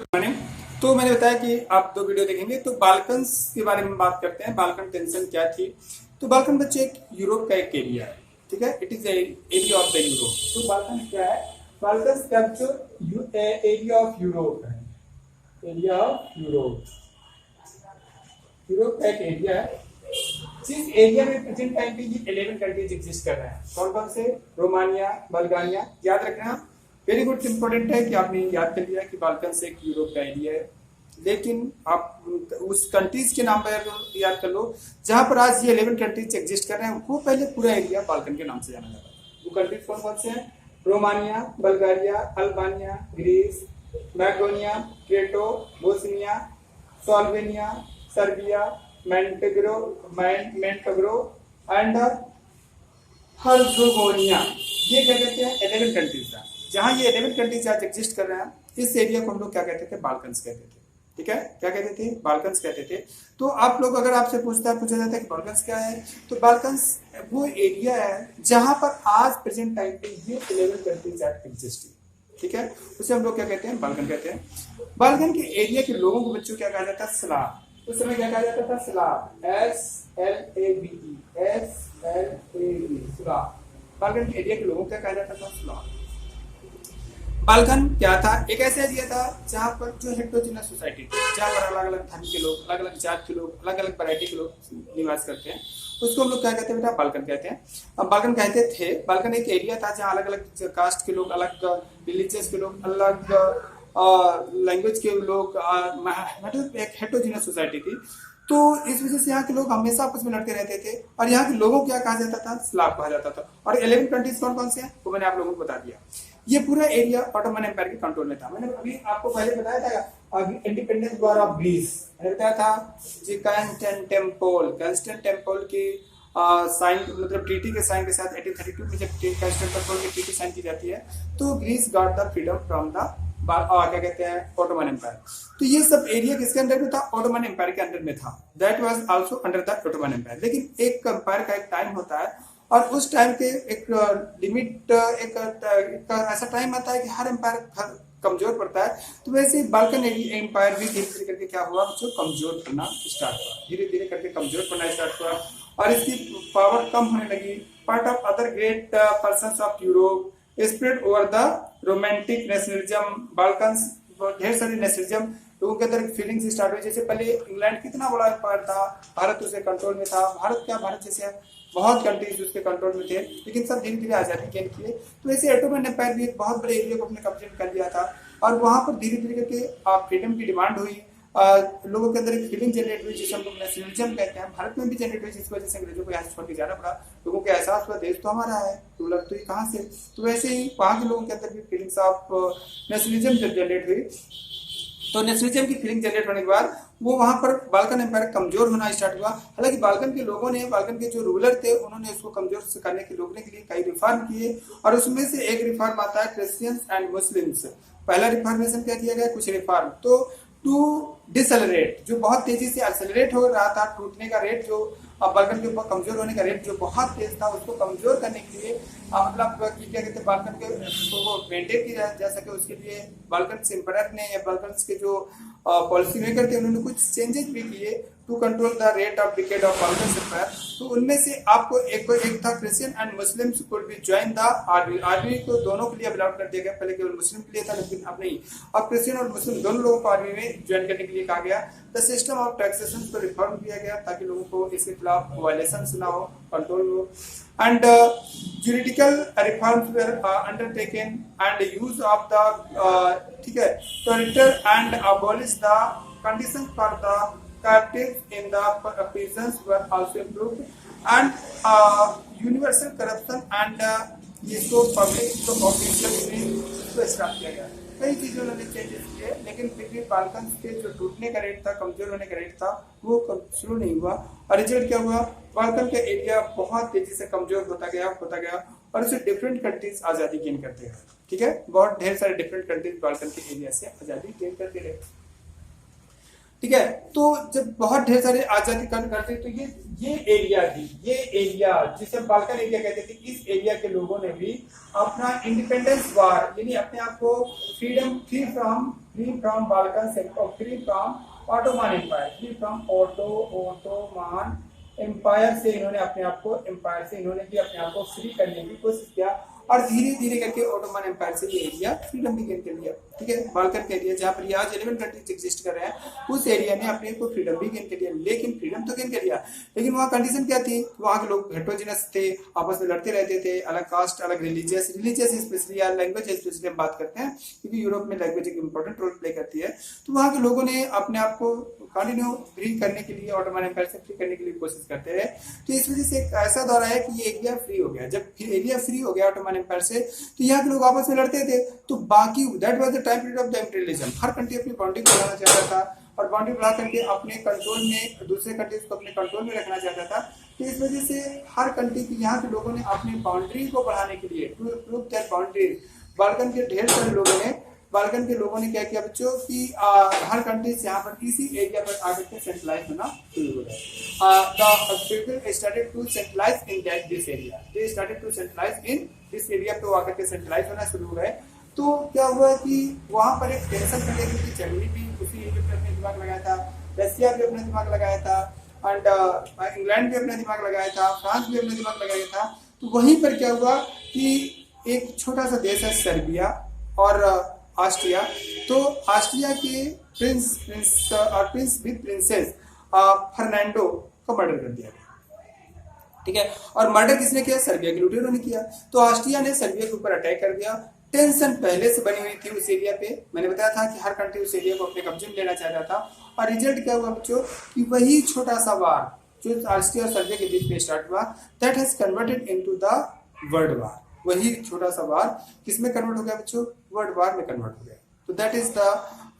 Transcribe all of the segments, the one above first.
मैंने तो मैंने बताया कि आप दो वीडियो देखेंगे। तो बाल्कन्स के बारे में बात करते हैं। बाल्कन टेंशन क्या थी। तो बाल्कन बच्चे एक यूरोप का एक एरिया है, ठीक है। It is area of the Europe. तो बाल्कन क्या है? Balkan capture area of Europe है। एरिया ऑफ यूरोप, यूरोप का एक एरिया है जिस एरिया में प्रेजेंट टाइम पे ये 11 कंट्रीज एग्जिस्ट कर रहे हैं। कौन कौन से? रोमानिया, बल्गारिया। याद रखना, वेरी गुड, इंपॉर्टेंट है कि आपने याद कर लिया कि बाल्कन से एक यूरोप का एरिया है। लेकिन आप उस कंट्रीज के नाम पर याद कर लो जहां पर आज ये 11 कंट्रीज एग्जिस्ट कर रहे हैं। वो पहले पूरा एरिया बाल्कन के नाम से जाना जाता है। वो कंट्रीज कौन कौन से हैं? Romania, Bulgaria, Albania, Greece, Macedonia, Croatia, Bosnia, Slovenia, Serbia, Montenegro and Herzegovina. ये क्या कहते हैं? 11 कंट्रीज है। जहां ये 11 कंट्रीज आज एग्जिस्ट कर रहे हैं, इस एरिया को हम लोग क्या कहते थे? बाल्कन्स कहते थे। ठीक है, क्या कहते थे? बाल्कन्स कहते थे। तो आप लोग अगर आपसे पूछा जाता है कि बाल्कन्स क्या है, तो बाल्कन्स वो एरिया है जहां पर आज प्रेजेंट टाइम पे ये 11 कंट्रीज एग्जिस्ट है। ठीक है, उसे हम लोग क्या कहते हैं? बाल्कन कहते हैं। बाल्कन के एरिया के लोगों को बच्चों क्या कहा जाता है? स्लाव। उस समय क्या कहा जाता था? स्लाव। SLAVE, Slav. बाल्कन के एरिया के लोगों को क्या कहा जाता था? स्लाव। बाल्कन क्या था? एक ऐसा एरिया था जहां पर जो हेटेरोजेनस सोसाइटी थी, जहां पर अलग अलग धर्म के लोग, अलग अलग जात के लोग, अलग अलग वैरायटी के लोग निवास करते हैं, उसको हम लोग क्या कहते हैं बेटा? बाल्कन कहते हैं। अब बाल्कन कहते थे, बाल्कन एक एरिया था जहां अलग अलग कास्ट के लोग, अलग रिलीजियस के लोग, अलग लैंग्वेज के लोग, मतलब एक हेटेरोजेनस सोसाइटी थी। तो इस वजह से यहाँ के लोग हमेशा आपस में लड़ते रहते थे और यहाँ के लोगों को क्या कहा जाता था? स्लाव कहा जाता था। और 11 कंट्रीज कौन कौन से हैं वो मैंने आप लोगों को बता दिया। ये पूरा एरिया ऑटोमन एम्पायर के कंट्रोल में था। मैंने अभी आपको पहले बताया था इंडिपेंडेंस वॉर ऑफ ग्रीस, मैंने बताया था जी कंस्टेंटिनोपल की साइन, मतलब ट्रीटी के साइन के साथ 1832 में जब कंस्टेंटिनोपल की ट्रीटी साइन की जाती है तो Greece got the freedom from the क्या कहते हैं? Ottoman empire. तो ये सब एरिया किसके अंडर में था? ऑटोमन एम्पायर के अंडर में था। That was also under the Ottoman empire. लेकिन एक एम्पायर का एक टाइम होता है और उस टाइम के एक लिमिट, एक ऐसा टाइम आता है कि हर एम्पायर कमजोर पड़ता है। तो वैसे ही बाल्कन एम्पायर भी धीरे धीरे करके क्या हुआ बच्चों? कमजोर पड़ना स्टार्ट हुआ। धीरे धीरे करके कमजोर पड़ना स्टार्ट हुआ और इसकी पावर कम होने लगी। Part of other great persons of Europe spread over the romantic nationalism. Balkans, ढेर सारे नेशनलिज्म लोगों के अंदर फीलिंग्स स्टार्ट हुई। जैसे पहले इंग्लैंड कितना बड़ा एम्पायर था, भारत उसके कंट्रोल में था। भारत जैसे बहुत कंट्रीज उसके कंट्रोल में थे, लेकिन सब धीरे धीरे आजादी गेन किए। तो ऐसे ऑटोमन एम्पायर भी एक बहुत बड़े एरिया को अपने कब्जे में कर लिया था और वहां पर धीरे धीरे करके फ्रीडम की डिमांड हुई। लोगों के अंदर एक फीलिंग जनरेट हुई जिसे हम लोग नेशनलिज्म कहते हैं। भारत में भी जनरेट हुई, जिस वजह से अंग्रेजों को यहाँ छोड़ के जाना पड़ा। लोगों को एहसास हुआ देश तो हमारा है, तो लग तो ये कहाँ से। तो वैसे ही वहाँ के लोगों के अंदर भी फीलिंग्स ऑफ नेशनलिज्म जब जनरेट हुई, तो नेशनलिज्म की फीलिंग जनरेट होने के बाद वो वहां पर बाल्कन एम्पायर कमजोर होना स्टार्ट हुआ। हालांकि बाल्कन के लोगों ने, बाल्कन के जो रूलर थे, उन्होंने उसको कमजोर से करने के रोकने के लिए कई रिफॉर्म किए और उसमें से एक रिफॉर्म आता है क्रिश्चियंस एंड मुस्लिम्स। पहला रिफॉर्मेशन क्या किया गया? कुछ रिफॉर्म तो टू डिसएलरेट, जो बहुत तेजी से एक्सेलरेट हो रहा था, टूटने का रेट जो बाल्कन के ऊपर कमजोर होने का रेट जो बहुत तेज था, उसको कमजोर करने के लिए मतलब क्या कहते हैं, बाल्कन के को मेंटेन किया जा सके, उसके लिए बाल्कन एम्पायर ने या बाल्कन के जो पॉलिसी मेकर थे उन्होंने कुछ चेंजेस भी किए to control the rate of decade of Balkan empire. तो उनमें से आपको एक था Christian and Muslims could be join the army. Army को दोनों के लिए अलाउड कर दिया गया। पहले केवल मुस्लिम के लिए था, लेकिन अब नहीं, अब क्रिश्चियन और मुस्लिम दोनों लोगों को आर्मी में ज्वाइन करने के लिए कहा गया। द सिस्टम ऑफ टैक्सेशन को रिफॉर्म किया गया ताकि लोगों को इसके खिलाफ वायलेशन ना हो, कंट्रोल हो। And juridical reforms were undertaken and use of the ठीक है, to deter and abolish the conditions for the captives in the prisons were also improved and universal corruption and इसको पब्लिक ऑफिशियल में start किया गया। कई चीजों ने changes किए, लेकिन फिर भी बाल्कन के जो टूटने का रेट था, कमजोर होने का रेट था, वो शुरू नहीं हुआ। और रिजल्ट क्या हुआ? बाल्कन का एरिया बहुत तेजी से कमजोर होता गया और उसे डिफरेंट कंट्रीज आजादी गेन करते गए। ठीक है, बहुत ढेर सारे डिफरेंट कंट्रीज बाल्कन के एरिया से आजादी गेन करते रहे। ठीक है। तो जब बहुत ढेर सारे आजादी करते तो ये एरिया थी, ये एरिया जिसे बाल्कन एरिया कहते थे, इस एरिया के लोगों ने भी अपना इंडिपेंडेंस वार यानी अपने आप को फ्री फ्रॉम बाल्कन से, free from Ottoman empire, free from Ottoman empire से इन्होंने अपने आप को फ्री करने की कोशिश किया और धीरे धीरे करके ऑटोमन एम्पायर से ये एरिया फ्रीडम भी गेन कर लिया। ठीक है, बाल्कन का एरिया जहाँ पर ये आज 11 कंट्रीज एग्जिस्ट कर रहे हैं, उस एरिया ने अपने को फ्रीडम भी गेन कर लिया। लेकिन फ्रीडम तो गेन कर लिया, लेकिन वहाँ कंडीशन क्या थी, वहाँ के लोग हेट्रोजिनस थे, आपस में लड़ते रहते थे, अलग कास्ट, अलग रिलीजियस स्पेशली या लैंग्वेज स्पेशली हम बात करते हैं, क्योंकि यूरोप में लैंग्वेज एक इंपॉर्टेंट रोल प्ले करती है। तो वहाँ के लोगों ने अपने आप को कंटिन्यू फ्री करने के लिए, ऑटोमन एम्पायर से फ्री करने के लिए कोशिश करते रहे। तो इस वजह से एक ऐसा दौर आया कि ये एरिया फ्री हो गया। जब एरिया फ्री हो गया ऑटोमन एम्पायर से, तो यहाँ के लोग आपस में लड़ते थे। तो बाकी that was the time period of the imperialism. Her country अपनी बाउंड्री को बढ़ाना चाहता था और बाउंड्री बढ़ा करके अपने कंट्रोल में दूसरे कंट्रीज को अपने कंट्रोल में रखना चाहता था। तो इस वजह से हर कंट्री की, यहाँ के लोगों ने अपनी बाउंड्री को बढ़ाने के लिए, to prove that boundary, Balkan के ढेर सारे लोगों ने क्या किया बच्चों कि हर कंट्रीज यहाँ पर इसी एरिया पर आकर के सेंट्रलाइज होना शुरू हो गया। People started to centralize in this area, they started to centralize in this area, तो आकर के सेंट्रलाइज होना शुरू हो गए। तो क्या हुआ कि वहां पर एक टेंशन क्रिएट हुई, जर्मनी भी उसी एरिया पर अपने दिमाग लगाया था, रशिया भी अपना दिमाग लगाया था, एंड इंग्लैंड भी अपना दिमाग लगाया था, फ्रांस भी अपना दिमाग लगाया था। तो वहीं पर क्या हुआ कि एक छोटा सा देश है सर्बिया और ऑस्ट्रिया, तो ऑस्ट्रिया के प्रिंस विद प्रिंसेस फर्नांडो को मर्डर कर दिया गया। ठीक है, और मर्डर किसने किया? सर्बिया के लुटेरों ने किया। तो ऑस्ट्रिया ने सर्बिया के ऊपर अटैक कर दिया। टेंशन पहले से बनी हुई थी उस एरिया पे, मैंने बताया था कि हर कंट्री उस एरिया को अपने कब्जे में लेना चाहता था। और रिजल्ट क्या हुआ बच्चों कि वही छोटा सा वार जो ऑस्ट्रिया और सर्बिया के बीच में स्टार्ट हुआ, that has converted into the world war. वही छोटा सा वार किसमें कन्वर्ट हो गया बच्चों? वर्ल्ड वार में कन्वर्ट हो गया। तो दैट इज द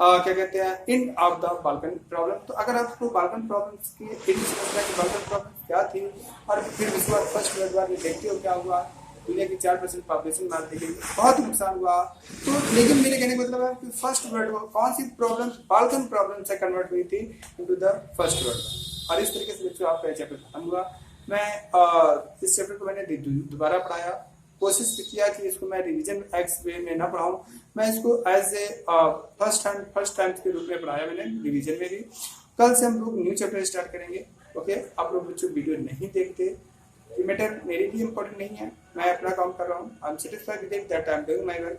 क्या कहते हैं end of the Balkan problem. तो अगर आपको बाल्कन प्रॉब्लम्स की समझना कि बाल्कन प्रॉब्लम क्या थी और फिर उसके बाद फर्स्ट वर्ल्ड वार में देखते हो क्या हुआ, दुनिया की 4% पॉपुलेशन मार दी गई, बहुत नुकसान हुआ। तो लेकिन मेरे कहने का मतलब है कि फर्स्ट वर्ल्ड वॉर कौन सी प्रॉब्लम? बाल्कन प्रॉब्लम से कन्वर्ट हुई थी into the first world war. और इस तरीके से बच्चों आपका चैप्टर खत्म हुआ। मैं इस चैप्टर को मैंने दोबारा पढ़ाया, कोशिश किया कि इसको मैं रिवीजन एक्स वे में ना पढ़ाऊं, मैं इसको एज ए फर्स्ट टाइम के रूप में पढ़ाया मैंने रिवीजन में भी। कल से हम लोग न्यू चैप्टर स्टार्ट करेंगे। ओके, आप लोग बच्चों वीडियो नहीं देखते, ये मैटर मेरे लिए इम्पोर्टेंट नहीं है, मैं अपना काम कर रहा हूँ। I am satisfied with it that I am doing my work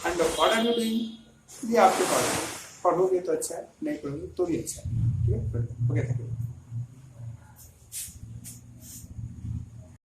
and what are you doing, ये आपके पास पढ़ोगे तो अच्छा है, नहीं पढ़ोगे तो भी अच्छा है। ठीक है, ओके, थैंक यू।